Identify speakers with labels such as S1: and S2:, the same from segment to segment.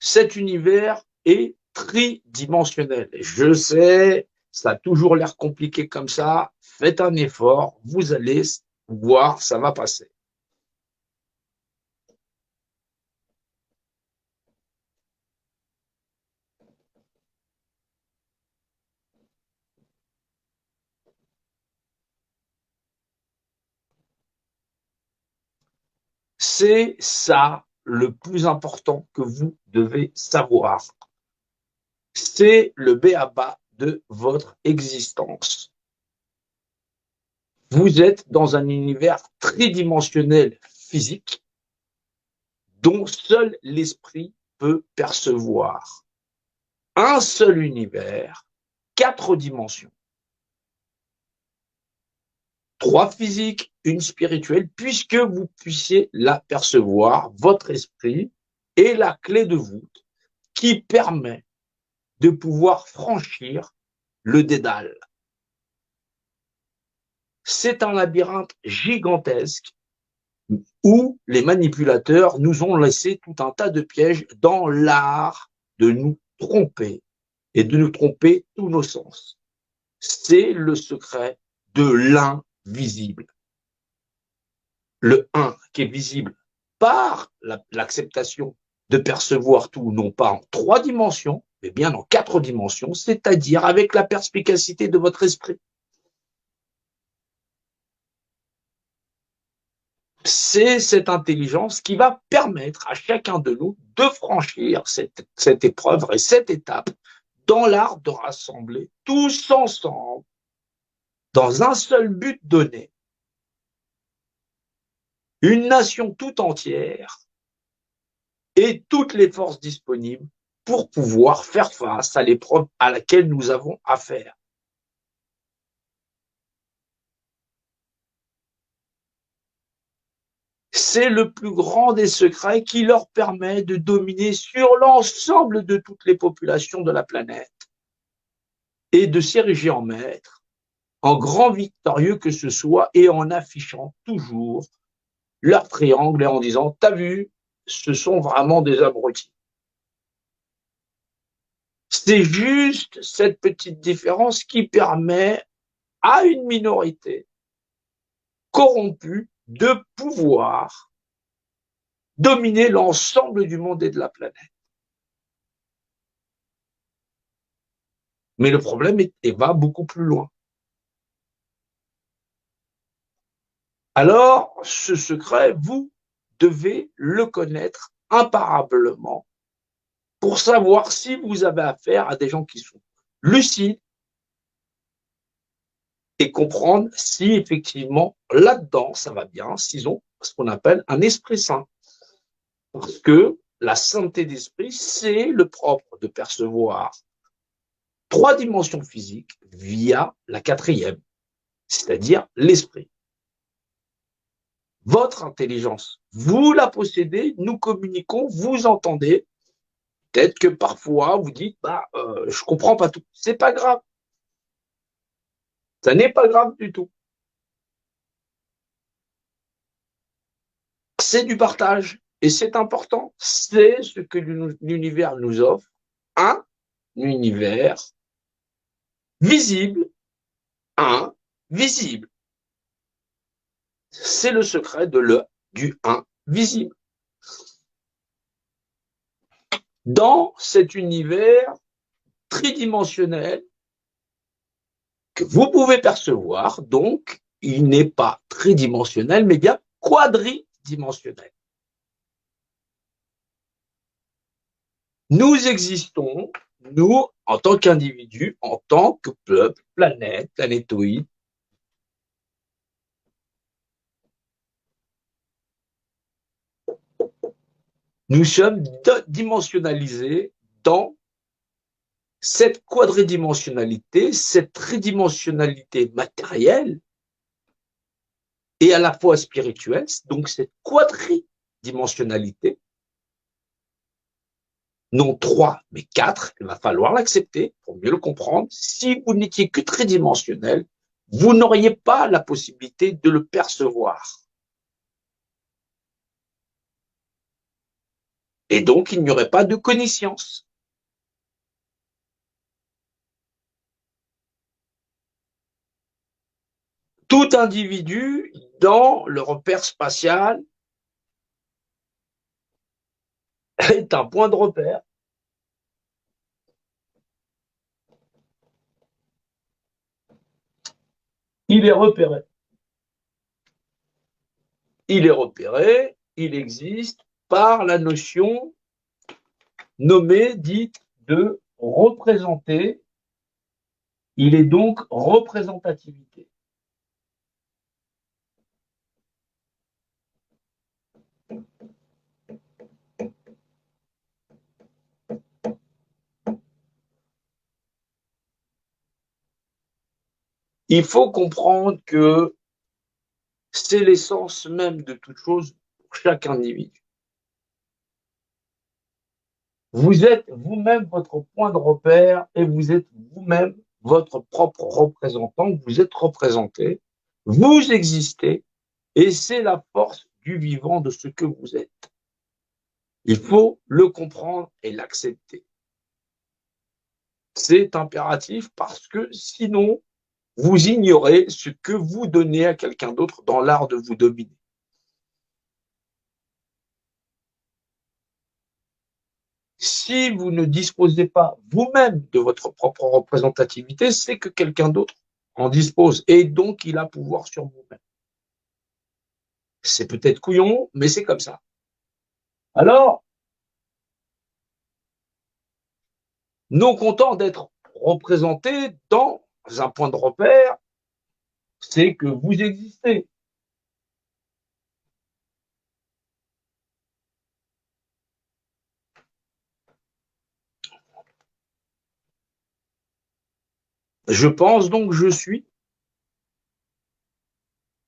S1: cet univers est tridimensionnel. Je sais, ça a toujours l'air compliqué comme ça. Faites un effort, vous allez voir, ça va passer. C'est ça le plus important que vous devez savoir. C'est le b.a.-ba de votre existence. Vous êtes dans un univers tridimensionnel physique dont seul l'esprit peut percevoir. Un seul univers, 4 dimensions. 3 physiques, une spirituelle, puisque vous puissiez l'apercevoir, votre esprit est la clé de voûte qui permet de pouvoir franchir le dédale. C'est un labyrinthe gigantesque où les manipulateurs nous ont laissé tout un tas de pièges dans l'art de nous tromper et de nous tromper tous nos sens. C'est le secret de l'invisible. Le 1 qui est visible par l'acceptation de percevoir tout, non pas en 3 dimensions, mais bien en 4 dimensions, c'est-à-dire avec la perspicacité de votre esprit. C'est cette intelligence qui va permettre à chacun de nous de franchir cette épreuve et cette étape dans l'art de rassembler tous ensemble dans un seul but donné, une nation tout entière et toutes les forces disponibles pour pouvoir faire face à l'épreuve à laquelle nous avons affaire. C'est le plus grand des secrets qui leur permet de dominer sur l'ensemble de toutes les populations de la planète et de s'ériger en maître, en grand victorieux que ce soit, et en affichant toujours leur triangle et en disant « T'as vu, ce sont vraiment des abrutis ». C'est juste cette petite différence qui permet à une minorité corrompue de pouvoir dominer l'ensemble du monde et de la planète. Mais le problème va beaucoup plus loin. Alors, ce secret, vous devez le connaître imparablement pour savoir si vous avez affaire à des gens qui sont lucides et comprendre si effectivement là-dedans ça va bien, s'ils ont ce qu'on appelle un esprit saint. Parce que la sainteté d'esprit, c'est le propre de percevoir 3 dimensions physiques via la 4e, c'est-à-dire l'esprit. Votre intelligence, vous la possédez, nous communiquons, vous entendez. Peut-être que parfois vous dites, je comprends pas tout. C'est pas grave. Ça n'est pas grave du tout. C'est du partage et c'est important. C'est ce que l'univers nous offre, un univers visible, invisible. C'est le secret du invisible. Dans cet univers tridimensionnel que vous pouvez percevoir, donc il n'est pas tridimensionnel, mais bien quadridimensionnel. Nous existons, nous, en tant qu'individus, en tant que peuple, planète, planétoïde. Nous sommes dimensionnalisés dans cette quadridimensionnalité, cette tridimensionnalité matérielle et à la fois spirituelle, donc cette quadridimensionnalité, non 3, mais 4, il va falloir l'accepter pour mieux le comprendre. Si vous n'étiez que tridimensionnel, vous n'auriez pas la possibilité de le percevoir. Et donc, il n'y aurait pas de connaissance. Tout individu, dans le repère spatial, est un point de repère. Il est repéré. Il est repéré, il existe par la notion nommée, dite de représenter. Il est donc représentativité. Il faut comprendre que c'est l'essence même de toute chose pour chaque individu. Vous êtes vous-même votre point de repère et vous êtes vous-même votre propre représentant. Vous êtes représenté, vous existez et c'est la force du vivant de ce que vous êtes. Il faut le comprendre et l'accepter. C'est impératif parce que sinon, vous ignorez ce que vous donnez à quelqu'un d'autre dans l'art de vous dominer. Si vous ne disposez pas vous-même de votre propre représentativité, c'est que quelqu'un d'autre en dispose et donc il a pouvoir sur vous-même. C'est peut-être couillon, mais c'est comme ça. Alors, non content d'être représenté dans un point de repère, c'est que vous existez. Je pense donc je suis.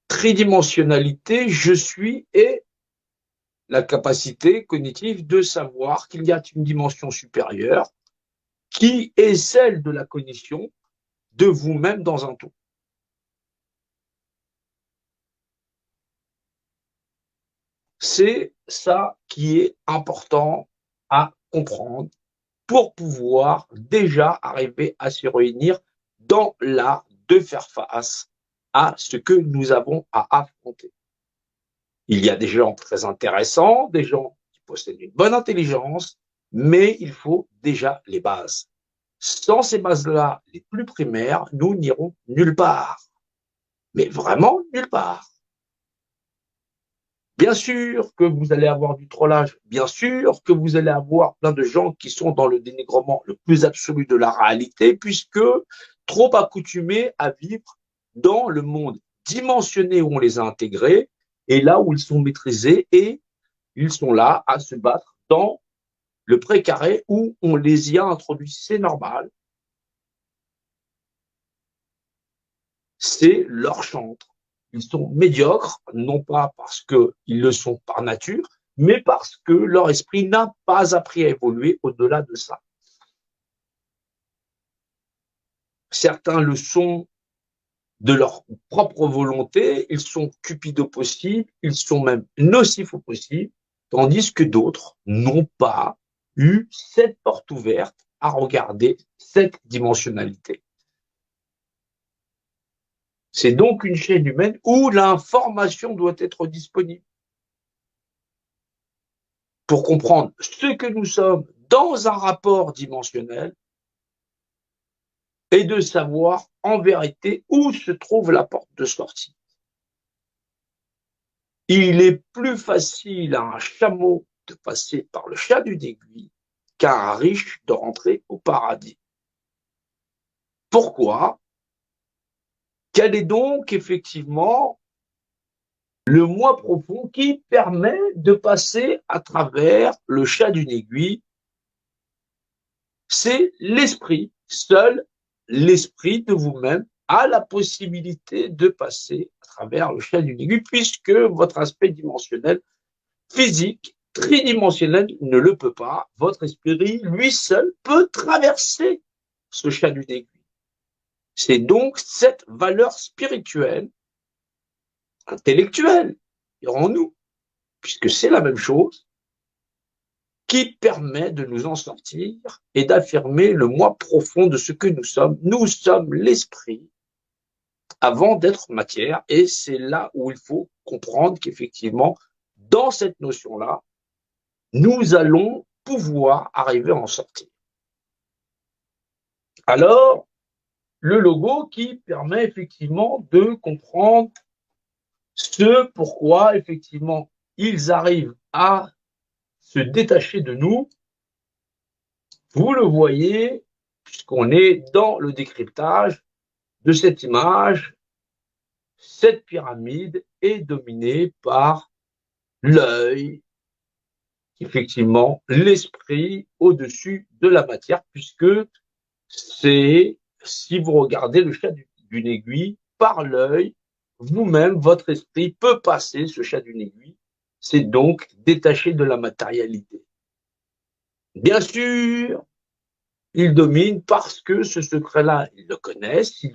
S1: Tridimensionnalité, je suis et la capacité cognitive de savoir qu'il y a une dimension supérieure qui est celle de la cognition de vous-même dans un tout. C'est ça qui est important à comprendre pour pouvoir déjà arriver à se réunir dans l'art de faire face à ce que nous avons à affronter. Il y a des gens très intéressants, des gens qui possèdent une bonne intelligence, mais il faut déjà les bases. Sans ces bases-là, les plus primaires, nous n'irons nulle part. Mais vraiment nulle part. Bien sûr que vous allez avoir du trollage, bien sûr que vous allez avoir plein de gens qui sont dans le dénigrement le plus absolu de la réalité, puisque trop accoutumés à vivre dans le monde dimensionné où on les a intégrés, et là où ils sont maîtrisés, et ils sont là à se battre dans le précaré où on les y a introduits. C'est normal. C'est leur chantre. Ils sont médiocres, non pas parce qu'ils le sont par nature, mais parce que leur esprit n'a pas appris à évoluer au-delà de ça. Certains le sont de leur propre volonté, ils sont cupides au possible, ils sont même nocifs au possible, tandis que d'autres n'ont pas eu cette porte ouverte à regarder cette dimensionnalité. C'est donc une chaîne humaine où l'information doit être disponible pour comprendre ce que nous sommes dans un rapport dimensionnel et de savoir en vérité où se trouve la porte de sortie. Il est plus facile à un chameau de passer par le chat d'une aiguille qu'à un riche de rentrer au paradis. Pourquoi? Quel est donc effectivement le moi profond qui permet de passer à travers le chat d'une aiguille? C'est l'esprit. Seul l'esprit de vous-même a la possibilité de passer à travers le chat d'une aiguille, puisque votre aspect dimensionnel, physique, tridimensionnel ne le peut pas. Votre esprit, lui seul, peut traverser ce chat d'une aiguille. C'est donc cette valeur spirituelle, intellectuelle, dirons-nous, puisque c'est la même chose, qui permet de nous en sortir et d'affirmer le moi profond de ce que nous sommes. Nous sommes l'esprit avant d'être matière, et c'est là où il faut comprendre qu'effectivement, dans cette notion-là, nous allons pouvoir arriver à en sortir. Alors, le logo qui permet effectivement de comprendre ce pourquoi effectivement ils arrivent à se détacher de nous. Vous le voyez, puisqu'on est dans le décryptage de cette image, cette pyramide est dominée par l'œil, effectivement, l'esprit au-dessus de la matière, puisque c'est, si vous regardez le chat d'une aiguille, par l'œil, vous-même, votre esprit peut passer ce chat d'une aiguille. C'est donc détaché de la matérialité. Bien sûr, ils dominent parce que ce secret-là, ils le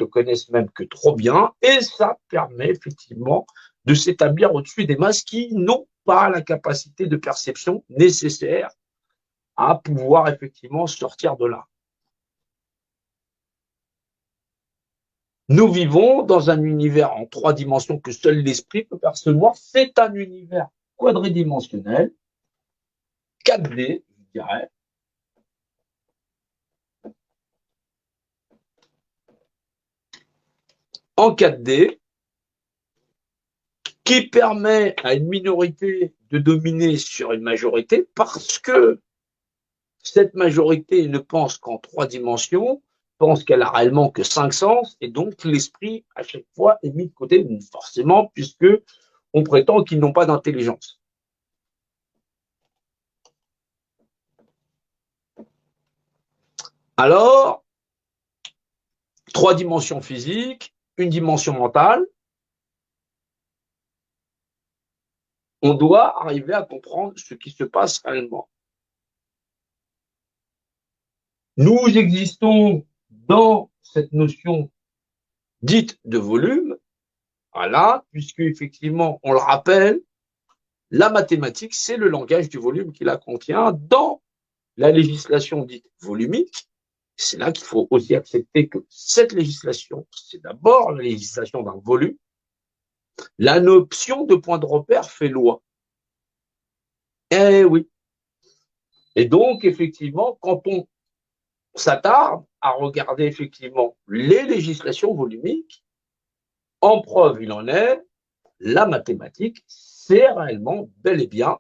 S1: connaissent même que trop bien, et ça permet effectivement de s'établir au-dessus des masses qui n'ont pas la capacité de perception nécessaire à pouvoir effectivement sortir de là. Nous vivons dans un univers en 3 dimensions que seul l'esprit peut percevoir. C'est un univers quadridimensionnel, 4D, je dirais. En 4D, qui permet à une minorité de dominer sur une majorité parce que cette majorité ne pense qu'en 3 dimensions, pense qu'elle a réellement que 5 sens, et donc l'esprit, à chaque fois, est mis de côté, forcément, puisque on prétend qu'ils n'ont pas d'intelligence. Alors, 3 dimensions physiques, une dimension mentale, on doit arriver à comprendre ce qui se passe réellement. Nous existons dans cette notion dite de volume, voilà, puisque effectivement, on le rappelle, la mathématique, c'est le langage du volume qui la contient. Dans la législation dite volumique, c'est là qu'il faut aussi accepter que cette législation, c'est d'abord la législation d'un volume. La notion de point de repère fait loi. Eh oui. Et donc, effectivement, quand on s'attarde à regarder effectivement les législations volumiques, en preuve il en est, la mathématique, c'est réellement bel et bien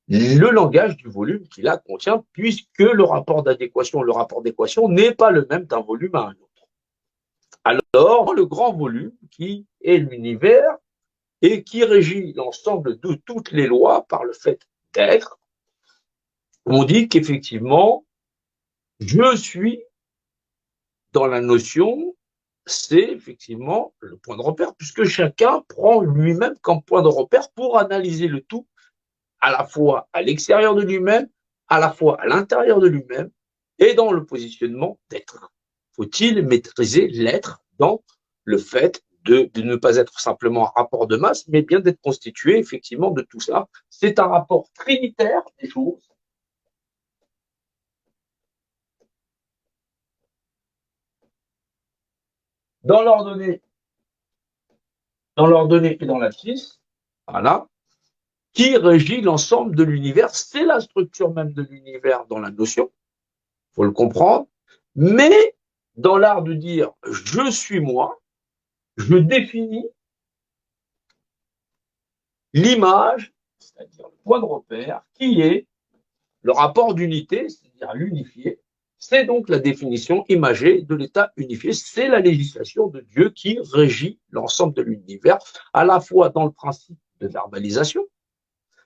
S1: le langage du volume qui la contient, puisque le rapport d'équation n'est pas le même d'un volume à un autre. Alors, le grand volume, qui est l'univers et qui régit l'ensemble de toutes les lois par le fait d'être, on dit qu'effectivement, je suis dans la notion, c'est effectivement le point de repère, puisque chacun prend lui-même comme point de repère pour analyser le tout, à la fois à l'extérieur de lui-même, à la fois à l'intérieur de lui-même, et dans le positionnement d'être. Faut-il maîtriser l'être dans le fait de ne pas être simplement un rapport de masse, mais bien d'être constitué effectivement de tout ça. C'est un rapport trinitaire des choses. Dans l'ordonnée et dans la cis, voilà, qui régit l'ensemble de l'univers. C'est la structure même de l'univers dans la notion, il faut le comprendre, mais dans l'art de dire « je suis moi », je définis l'image, c'est-à-dire le point de repère, qui est le rapport d'unité, c'est-à-dire l'unifié. C'est donc la définition imagée de l'état unifié. C'est la législation de Dieu qui régit l'ensemble de l'univers, à la fois dans le principe de verbalisation,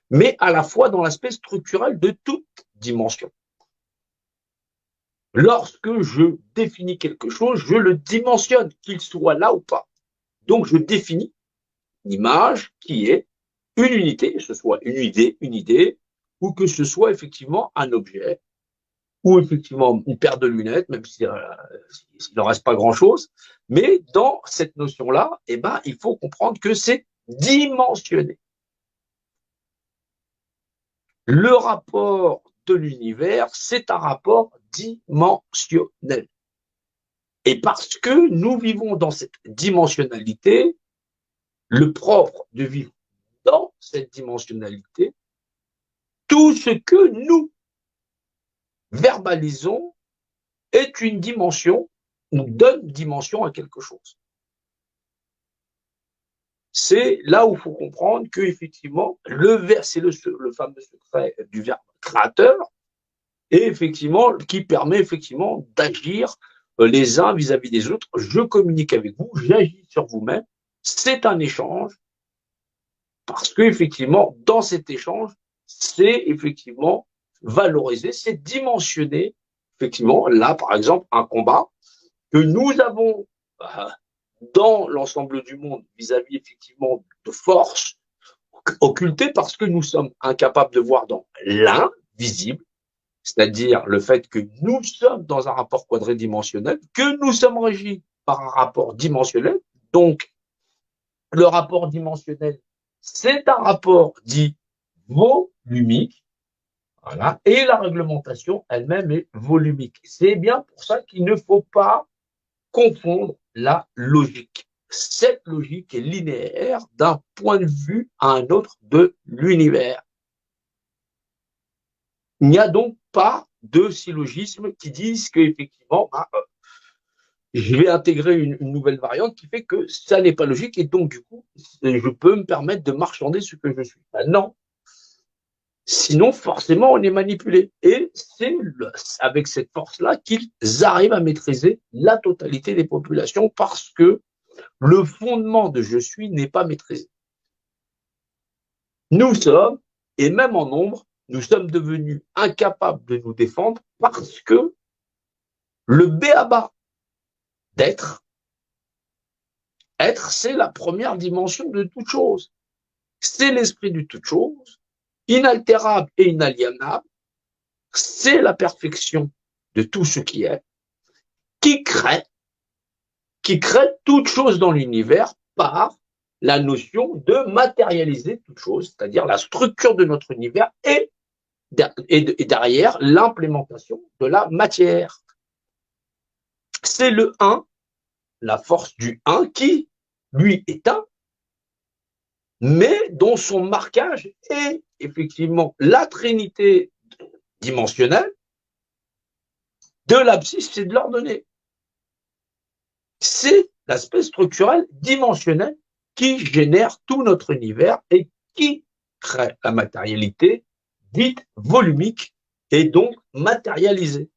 S1: mais à la fois dans l'aspect structurel de toute dimension. Lorsque je définis quelque chose, je le dimensionne, qu'il soit là ou pas. Donc, je définis une image qui est une unité, que ce soit une idée, ou que ce soit effectivement un objet, ou effectivement une paire de lunettes, même s'il n'en reste pas grand-chose. Mais dans cette notion-là, eh ben, il faut comprendre que c'est dimensionné. Le rapport de l'univers, c'est un rapport dimensionnel. Et parce que nous vivons dans cette dimensionnalité, le propre de vivre dans cette dimensionnalité, tout ce que nous verbalisons est une dimension, nous donne dimension à quelque chose. C'est là où il faut comprendre que effectivement c'est le fameux secret du verbe créateur, et effectivement qui permet effectivement d'agir les uns vis-à-vis des autres. Je communique avec vous, j'agis sur vous-même. C'est un échange parce que effectivement dans cet échange, c'est effectivement valorisé, c'est dimensionné. Effectivement, là par exemple un combat que nous avons dans l'ensemble du monde vis-à-vis effectivement de forces occultées parce que nous sommes incapables de voir dans l'invisible, c'est-à-dire le fait que nous sommes dans un rapport quadridimensionnel, que nous sommes régis par un rapport dimensionnel. Donc, le rapport dimensionnel, c'est un rapport dit volumique, voilà, et la réglementation elle-même est volumique. C'est bien pour ça qu'il ne faut pas confondre la logique. Cette logique est linéaire d'un point de vue à un autre de l'univers. Il n'y a donc pas de syllogisme qui disent qu'effectivement, je vais intégrer une nouvelle variante qui fait que ça n'est pas logique et donc du coup, je peux me permettre de marchander ce que je suis. Ben non. Sinon, forcément, on est manipulé. Et c'est avec cette force-là qu'ils arrivent à maîtriser la totalité des populations parce que le fondement de je suis n'est pas maîtrisé. Nous sommes, et même en nombre, nous sommes devenus incapables de nous défendre parce que le b.a.-ba d'être, c'est la première dimension de toute chose. C'est l'esprit de toute chose, inaltérable et inaliénable. C'est la perfection de tout ce qui est, qui crée toute chose dans l'univers par la notion de matérialiser toute chose, c'est-à-dire la structure de notre univers et derrière l'implémentation de la matière. C'est le 1, la force du 1 qui, lui, est 1, mais dont son marquage est effectivement la trinité dimensionnelle de l'abscisse et de l'ordonnée. C'est l'aspect structurel dimensionnel qui génère tout notre univers et qui crée la matérialité dite volumique et donc matérialisée.